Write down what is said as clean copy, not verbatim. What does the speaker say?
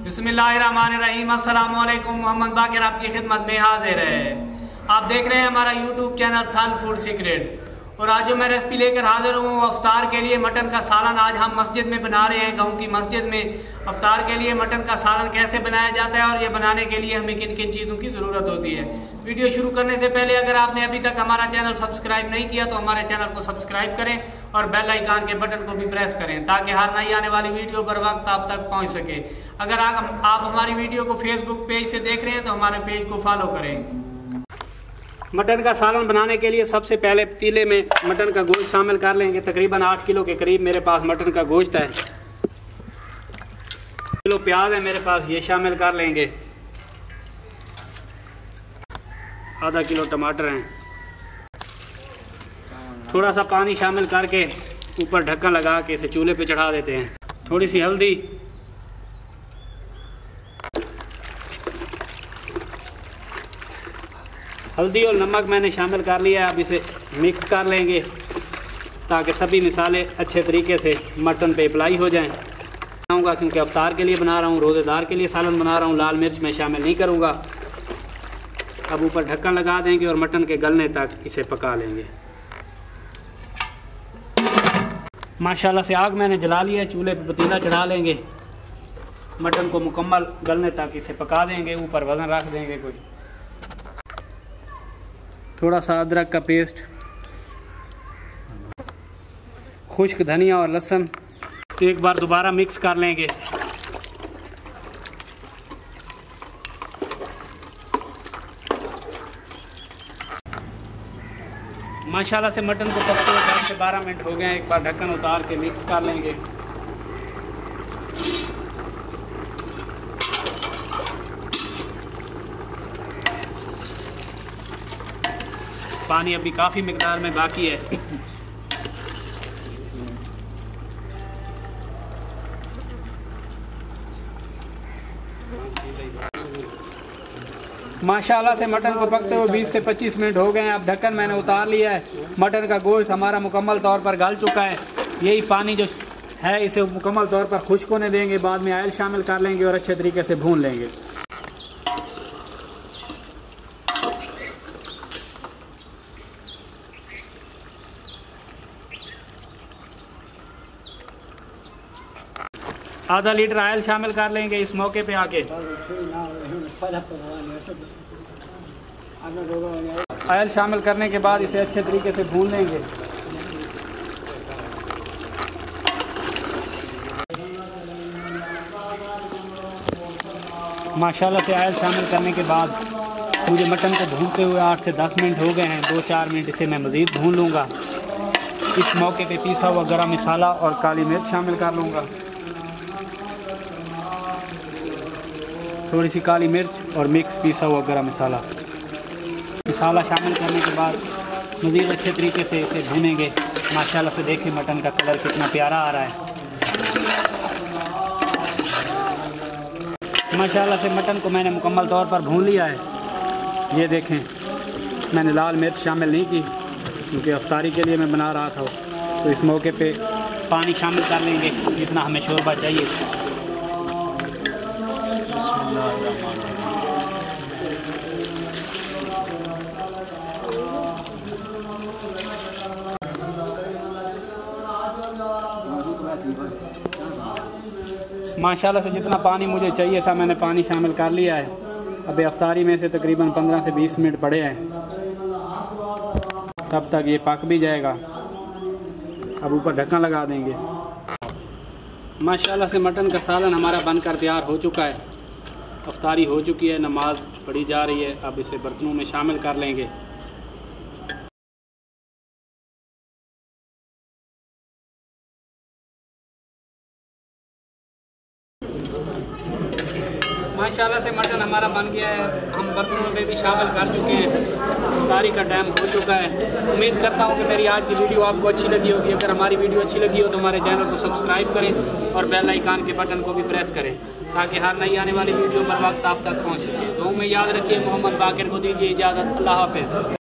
बिस्मिल्लाहिर्रहमानिर्रहीम। अस्सलाम वालेकुम। मोहम्मद बाकिर आपकी खिदमत में हाजिर है। आप देख रहे हैं हमारा यूट्यूब चैनल थल फूड सीक्रेट। और आज जो मैं रेसिपी लेकर हाजिर हूँ अफ्तार के लिए मटन का सालन आज हम मस्जिद में बना रहे हैं। गाँव की मस्जिद में अफ्तार के लिए मटन का सालन कैसे बनाया जाता है और ये बनाने के लिए हमें किन किन चीज़ों की ज़रूरत होती है। वीडियो शुरू करने से पहले अगर आपने अभी तक हमारा चैनल सब्सक्राइब नहीं किया तो हमारे चैनल को सब्सक्राइब करें और बेल आइकन के बटन को भी प्रेस करें ताकि हर नई आने वाली वीडियो बर वक्त आप तक पहुंच सके। अगर आप हमारी वीडियो को फेसबुक पेज से देख रहे हैं तो हमारे पेज को फॉलो करें। मटन का सालन बनाने के लिए सबसे पहले पतीले में मटन का गोश्त शामिल कर लेंगे। तकरीबन 8 किलो के करीब मेरे पास मटन का गोश्त है। किलो प्याज है मेरे पास, ये शामिल कर लेंगे। आधा किलो टमाटर हैं। थोड़ा सा पानी शामिल करके ऊपर ढक्कन लगा के इसे चूल्हे पे चढ़ा देते हैं। थोड़ी सी हल्दी, और नमक मैंने शामिल कर लिया है। अब इसे मिक्स कर लेंगे ताकि सभी मसाले अच्छे तरीके से मटन पे अप्लाई हो जाएं। बनाऊंगा क्योंकि अफ्तार के लिए बना रहा हूँ, रोज़ेदार के लिए सालन बना रहा हूँ। लाल मिर्च मैं शामिल नहीं करूँगा। अब ऊपर ढक्कन लगा देंगे और मटन के गलने तक इसे पका लेंगे। माशाल्लाह से आग मैंने जला लिया है। चूल्हे पे पतीला चढ़ा लेंगे। मटन को मुकम्मल गलने तक इसे पका देंगे। ऊपर वज़न रख देंगे कोई। थोड़ा सा अदरक का पेस्ट, खुश्क धनिया और लहसुन एक बार दोबारा मिक्स कर लेंगे। माशाल्लाह से मटन को पकते हुए 10 से 12 मिनट हो गए हैं। एक बार ढक्कन उतार के मिक्स कर लेंगे। पानी अभी काफ़ी मिकदार में बाकी है। माशाल्लाह से मटन को पकते हुए 20 से 25 मिनट हो गए हैं। अब ढक्कन मैंने उतार लिया है। मटन का गोश्त हमारा मुकम्मल तौर पर गल चुका है। यही पानी जो है इसे मुकम्मल तौर पर खुश्क होने देंगे। बाद में ऑयल शामिल कर लेंगे और अच्छे तरीके से भून लेंगे। आधा लीटर ऑयल शामिल कर लेंगे इस मौके पे आके। ऑयल शामिल करने के बाद इसे अच्छे तरीके से भून लेंगे। माशाल्लाह से ऑयल शामिल करने के बाद मुझे मटन को भूनते हुए 8 से 10 मिनट हो गए हैं। 2-4 मिनट इसे मैं मज़ीद भून लूँगा। इस मौके पे पिसा हुआ गरम मसाला और काली मिर्च शामिल कर लूँगा। थोड़ी सी काली मिर्च और मिक्स पिसा हुआ गरम मसाला शामिल करने के बाद मज़ीद अच्छे तरीके से इसे भूनेंगे। माशाल्लाह से देखिए मटन का कलर कितना प्यारा आ रहा है। माशाल्लाह से मटन को मैंने मुकम्मल तौर पर भून लिया है। ये देखें, मैंने लाल मिर्च शामिल नहीं की क्योंकि अफ्तारी के लिए मैं बना रहा था। तो इस मौके पे पानी शामिल कर लेंगे जितना हमें शोरबा चाहिए। माशाल्लाह से जितना पानी मुझे चाहिए था मैंने पानी शामिल कर लिया है। अभी अफ्तारी में से तकरीबन 15 से 20 मिनट पड़े हैं। तब तक ये पक भी जाएगा। अब ऊपर ढक्कन लगा देंगे। माशाल्लाह से मटन का सालन हमारा बनकर तैयार हो चुका है। अफ्तारी हो चुकी है, नमाज पढ़ी जा रही है। अब इसे बर्तनों में शामिल कर लेंगे। माशाल्लाह से मटन हमारा बन गया है। हम बर्तनों में भी शामिल कर चुके हैं। अफ्तारी का टाइम हो चुका है। उम्मीद करता हूँ कि मेरी आज की वीडियो आपको अच्छी लगी होगी। अगर हमारी वीडियो अच्छी लगी हो तो हमारे चैनल को सब्सक्राइब करें और बेल आइकन के बटन को भी प्रेस करें ताकि हर नई आने वाली वीडियो बर वक्त आप तक पहुँच सके। तो में याद रखिए। मोहम्मद बाकिर को दीजिए इजाज़त। अल्लाह हाफ़िज़।